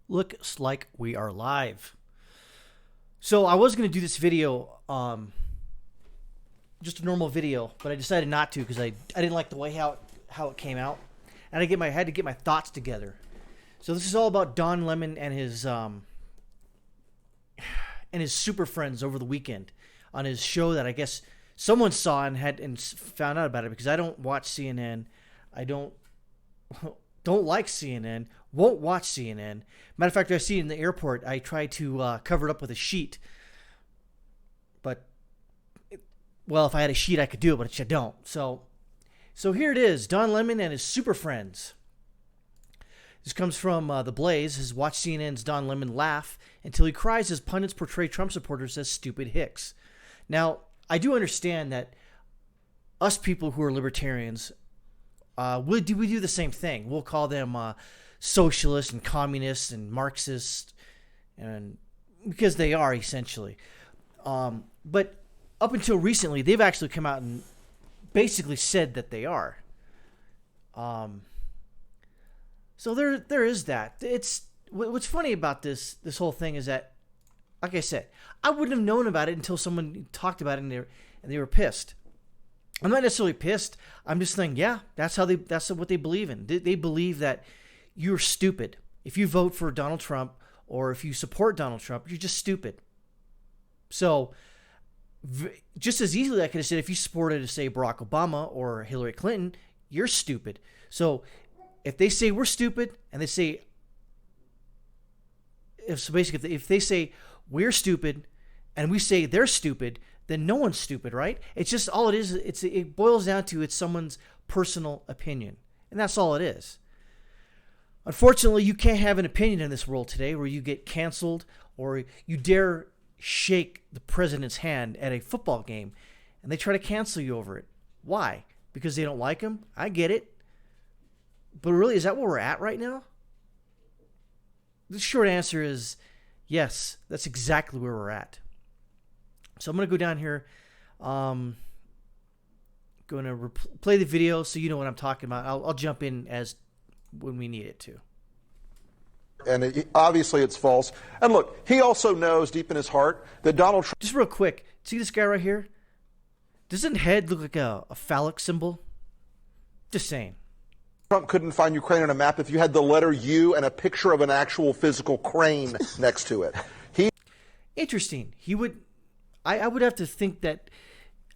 Looks like we are live. So I was going to do this video, just a normal video, but I decided not to because I didn't like the way how it came out, and I had to get my thoughts together. So this is all about Don Lemon and his super friends over the weekend on his show that I guess someone saw and found out about it, because I don't watch CNN. I don't like CNN. Won't watch CNN. Matter of fact, I see it in the airport. I try to cover it up with a sheet. But, well, if I had a sheet, I could do it, but I don't. So here it is. Don Lemon and his super friends. This comes from The Blaze. His Watch CNN's Don Lemon laugh until he cries as pundits portray Trump supporters as stupid hicks. Now, I do understand that us people who are libertarians, we do the same thing. We'll call them socialists and communists and Marxists, and because they are essentially. But up until recently, they've actually come out and basically said that they are. So there is that. It's what's funny about this whole thing is that, like I said, I wouldn't have known about it until someone talked about it and they were pissed. I'm not necessarily pissed. I'm just saying, yeah, that's what they believe in. They believe that you're stupid. If you vote for Donald Trump or if you support Donald Trump, you're just stupid. So just as easily I could have said, if you supported, say, Barack Obama or Hillary Clinton, you're stupid. So if they say we're stupid and they say, if they say we're stupid and we say they're stupid, then no one's stupid, right? It's just all it is. It boils down to it's someone's personal opinion, and that's all it is. Unfortunately, you can't have an opinion in this world today where you get canceled or you dare shake the president's hand at a football game and they try to cancel you over it. Why? Because they don't like him? I get it. But really, is that where we're at right now? The short answer is yes, that's exactly where we're at. So I'm going to go down here, going to play the video so you know what I'm talking about. I'll jump in as when we need it to. And obviously it's false. And look, he also knows deep in his heart that Donald Trump... Just real quick, see this guy right here? Doesn't head look like a phallic symbol? Just saying. Trump couldn't find Ukraine on a map if you had the letter U and a picture of an actual physical crane next to it. Interesting. I would have to think that,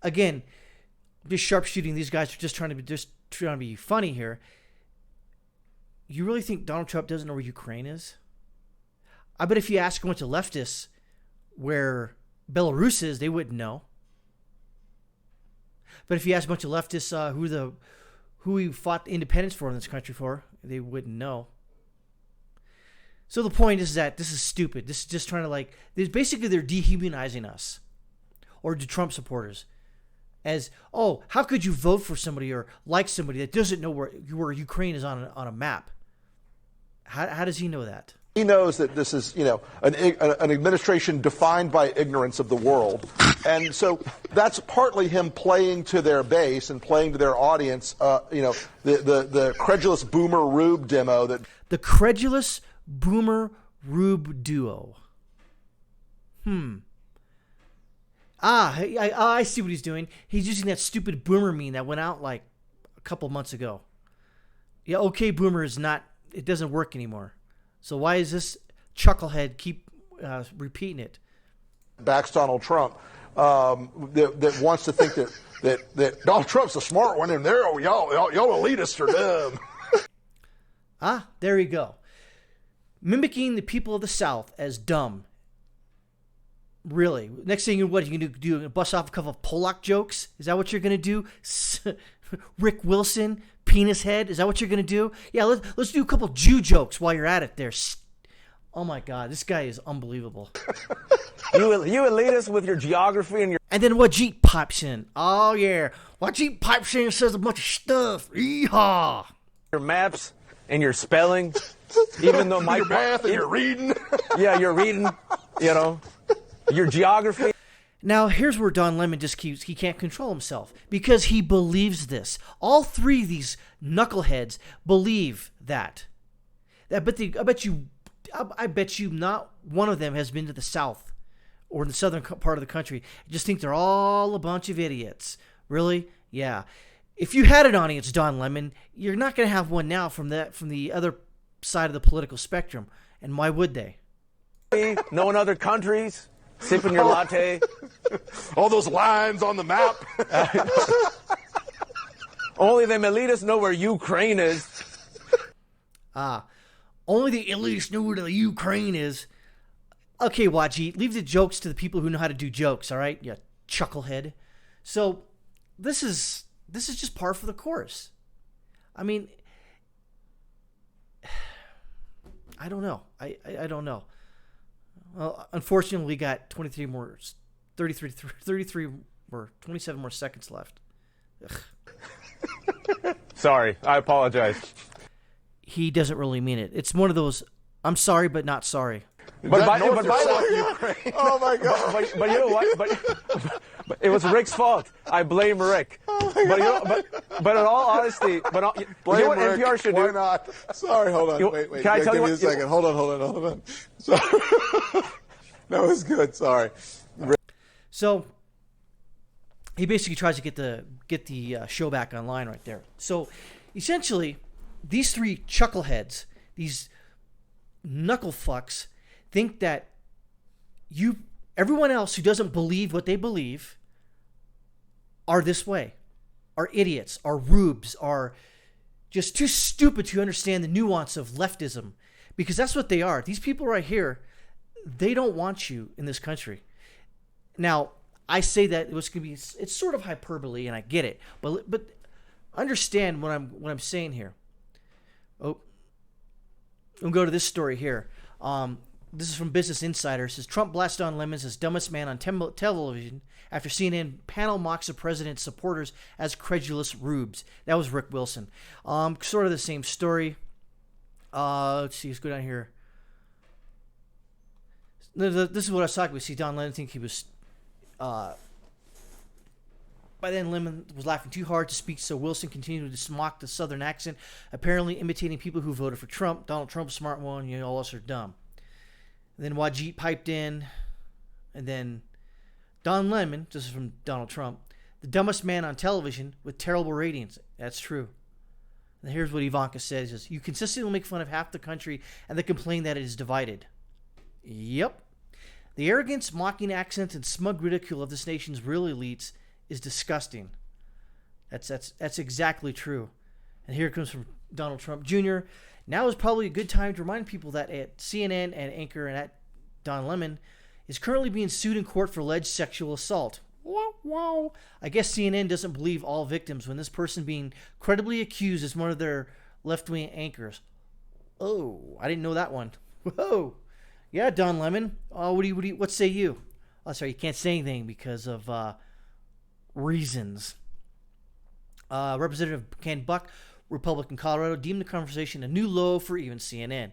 again, just sharpshooting, these guys are just trying to be funny here. You really think Donald Trump doesn't know where Ukraine is? I bet if you ask a bunch of leftists where Belarus is, they wouldn't know. But if you ask a bunch of leftists who we fought independence for in this country for, they wouldn't know. So the point is that this is stupid. This is just trying to basically they're dehumanizing us, or the Trump supporters, as, oh, how could you vote for somebody or like somebody that doesn't know where Ukraine is on a map? How does he know that? He knows that this is, an administration defined by ignorance of the world. And so that's partly him playing to their base and playing to their audience, the credulous boomer rube demo that... The credulous boomer rube duo. I see what he's doing. He's using that stupid boomer meme that went out like a couple months ago. Yeah, okay, boomer is not... It doesn't work anymore. So why is this chucklehead keep repeating it? Backs Donald Trump, that wants to think that Donald Trump's the smart one, and y'all elitists are dumb. There you go. Mimicking the people of the South as dumb. Really? Next thing what are you going to do? Bust off a couple of Polak jokes? Is that what you're going to do? Rick Wilson, penis head? Is that what you're going to do? Yeah, let's do a couple Jew jokes while you're at it there. Oh my God, this guy is unbelievable. You elitist with your geography and your... And then Wajit pipes in. Oh yeah, Wajit pipes in and says a bunch of stuff. Yeehaw! Your maps and your spelling, even though my... Your math and your reading. Yeah, you're reading, your geography. Now, here's where Don Lemon he can't control himself because he believes this. All three of these knuckleheads believe that. I bet you I bet you not one of them has been to the South or the southern part of the country. I just think they're all a bunch of idiots. Really? Yeah. If you had an audience, Don Lemon, you're not going to have one now from the other side of the political spectrum. And why would they? Knowing other countries, sipping your latte. All those lines on the map. Only the elites know where Ukraine is. Only the elites know where the Ukraine is. Okay, Wajid, leave the jokes to the people who know how to do jokes, all right? You chucklehead. So this is just par for the course. I mean, I don't know. I don't know. Well, unfortunately, we got 33 more or 27 more seconds left. Sorry, I apologize. He doesn't really mean it. It's one of those, I'm sorry, but not sorry. But by North the or South way, Ukraine? Oh my God! but you know what? But it was Rick's fault. I blame Rick. But in all honesty, Blame you know what Rick. NPR should Why do? not? Sorry, hold on. Wait. Can I tell you give me what? a second. Hold on. Sorry. That was good. Sorry. So he basically tries to get the show back online right there. So essentially, these three chuckleheads, these knuckle fucks, think that everyone else who doesn't believe what they believe are this way, are idiots, are rubes, are just too stupid to understand the nuance of leftism, because that's what they are. These people right here, they don't want you in this country. Now, I say that it's sort of hyperbole, and I get it, but understand what I'm saying here. Oh, we'll go to this story here. This is from Business Insider. It says Trump blasts Don Lemon as dumbest man on television after CNN panel mocks the president's supporters as credulous rubes. That was Rick Wilson. Sort of the same story. Let's see. Let's go down here. This is what I was talking about. See, Don Lemon think he was. By then, Lemon was laughing too hard to speak, so Wilson continued to mock the Southern accent, apparently imitating people who voted for Trump. Donald Trump's a smart one, all us are dumb. And then Wajid piped in, and then Don Lemon, this is from Donald Trump, the dumbest man on television with terrible ratings. That's true. And here's what Ivanka said. She says, you consistently make fun of half the country and then complain that it is divided. Yep. The arrogance, mocking accents, and smug ridicule of this nation's real elites is disgusting. That's exactly true. And here it comes from Donald Trump Jr. Now is probably a good time to remind people that at CNN and anchor and at Don Lemon is currently being sued in court for alleged sexual assault. Wow. I guess CNN doesn't believe all victims when this person being credibly accused is one of their left-wing anchors. Oh, I didn't know that one. Whoa. Yeah, Don Lemon. What say you? Oh, sorry, you can't say anything because of reasons. Representative Ken Buck, Republican Colorado, deemed the conversation a new low for even CNN.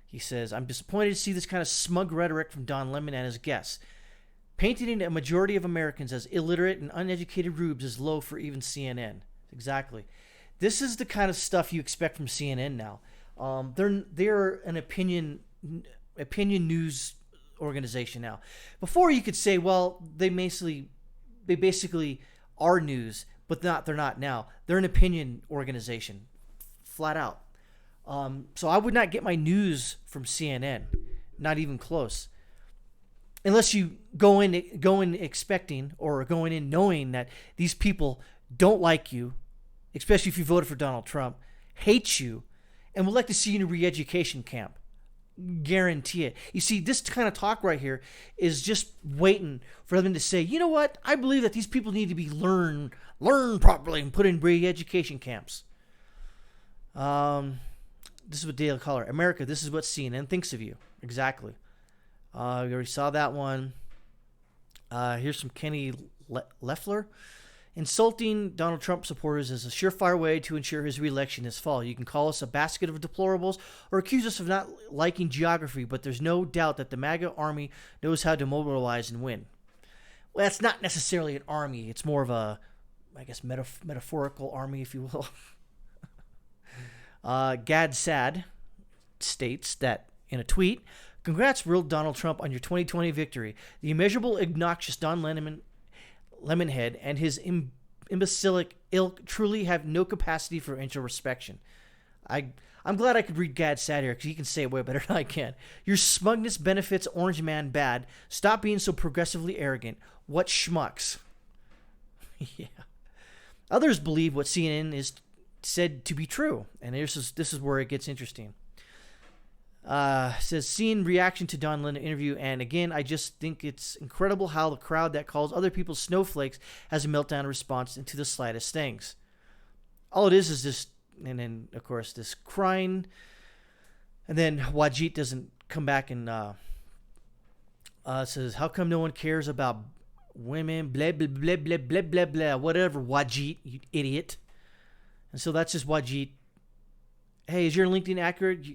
He says, I'm disappointed to see this kind of smug rhetoric from Don Lemon and his guests. Painting a majority of Americans as illiterate and uneducated rubes is low for even CNN. Exactly. This is the kind of stuff you expect from CNN now. They're an opinion news organization now. Before you could say, well, they basically are news, but they're not now. They're an opinion organization, flat out. So I would not get my news from CNN, not even close, unless you go in expecting or going in knowing that these people don't like you, especially if you voted for Donald Trump, hate you, and would like to see you in a re-education camp. Guarantee it. You see, this kind of talk right here is just waiting for them to say, you know what? I believe that these people need to be learn properly and put in re-education camps. This is what Daily Caller. America, this is what CNN thinks of you. Exactly. We already saw that one. Here's from Kenny Leffler. Insulting Donald Trump supporters is a surefire way to ensure his reelection this fall. You can call us a basket of deplorables or accuse us of not liking geography, but there's no doubt that the MAGA army knows how to mobilize and win. Well, that's not necessarily an army. It's more of a, I guess, metaphorical army, if you will. Gad Sad states that In a tweet, congrats, real Donald Trump, on your 2020 victory. The immeasurable, obnoxious Don Lemonhead and his imbecilic ilk truly have no capacity for introspection. I'm glad I could read Gad's sad here because he can say it way better than I can. Your smugness benefits Orange Man bad. Stop being so progressively arrogant. What schmucks? Yeah. Others believe what CNN is said to be true, and this is where it gets interesting. Says, seeing reaction to Don Lemon interview, and again, I just think it's incredible how the crowd that calls other people snowflakes has a meltdown response into the slightest things. All it is this, and then of course this crying, and then Wajit doesn't come back and says, how come no one cares about women, blah blah blah blah blah blah blah, whatever, Wajit, you idiot. And so that's just Wajit. Hey, is your LinkedIn accurate?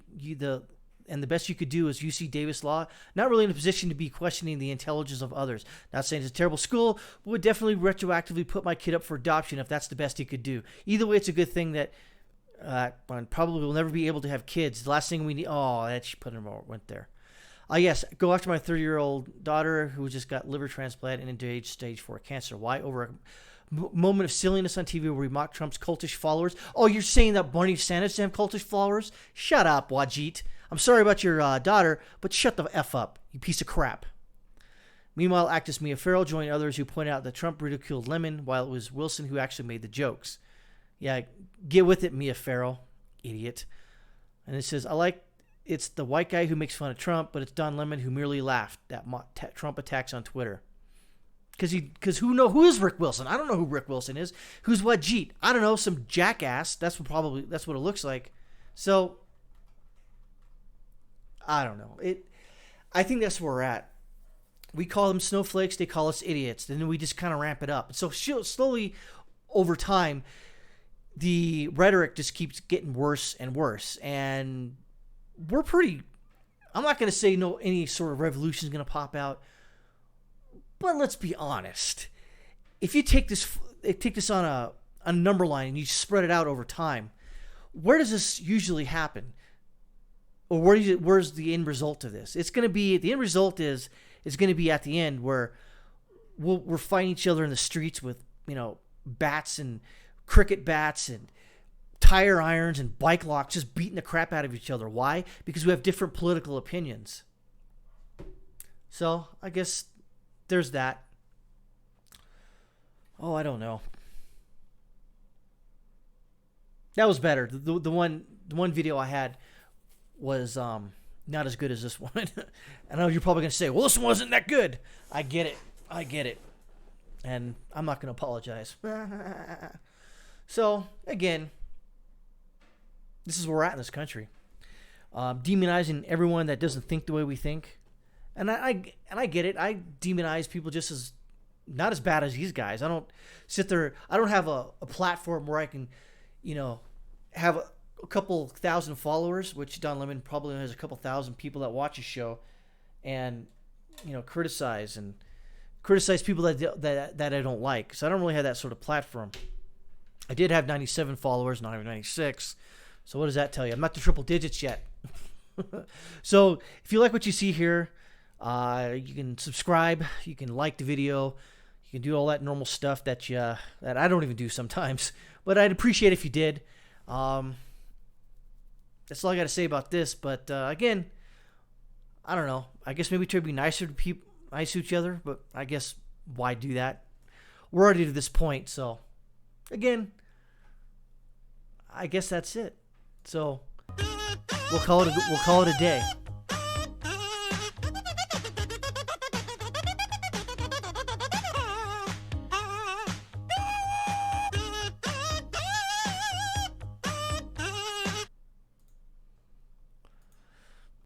And the best you could do is UC Davis Law. Not really in a position to be questioning the intelligence of others. Not saying it's a terrible school, but would definitely retroactively put my kid up for adoption if that's the best he could do. Either way, it's a good thing that probably will never be able to have kids. The last thing we need. Oh, that she went there. Yes, go after my 30-year-old daughter who just got liver transplant and into stage 4 cancer. Why? Over a moment of silliness on TV where we mock Trump's cultish followers. Oh, you're saying that Bernie Sanders have cultish followers? Shut up, Wajit. I'm sorry about your daughter, but shut the F up, you piece of crap. Meanwhile, actress Mia Farrow joined others who pointed out that Trump ridiculed Lemon while it was Wilson who actually made the jokes. Yeah, get with it, Mia Farrow, idiot. And it says, it's the white guy who makes fun of Trump, but it's Don Lemon who merely laughed at Trump attacks on Twitter. Because who is Rick Wilson? I don't know who Rick Wilson is. Who's Wajit? I don't know, some jackass. That's what it looks like. So I don't know. I think that's where we're at. We call them snowflakes. They call us idiots. And then we just kind of ramp it up. So slowly, over time, the rhetoric just keeps getting worse and worse. And we're pretty... I'm not going to say any sort of revolution is going to pop out. But let's be honest. If you take this on a number line and you spread it out over time, where does this usually happen? Or where's the end result of this? It's going to be, the end result is going to be at the end where we're fighting each other in the streets with, bats and cricket bats and tire irons and bike locks, just beating the crap out of each other. Why? Because we have different political opinions. So I guess there's that. Oh, I don't know. That was better. The one video I had was not as good as this one. I know you're probably going to say, well, this one wasn't that good. I get it. And I'm not going to apologize. So, again, this is where we're at in this country. Demonizing everyone that doesn't think the way we think. And I get it. I demonize people just as, not as bad as these guys. I don't sit there. I don't have a platform where I can, have a couple thousand followers, which Don Lemon probably has a couple thousand people that watch his show, and criticize people that I don't like. So I don't really have that sort of platform. I did have 97 followers, not even 96. So what does that tell you? I'm not to triple digits yet. So if you like what you see here, you can subscribe, you can like the video, you can do all that normal stuff that I don't even do sometimes. But I'd appreciate if you did. That's all I got to say about this. But again, I don't know. I guess maybe try to be nicer to each other. But I guess why do that? We're already to this point. So again, I guess that's it. So we'll call it a day.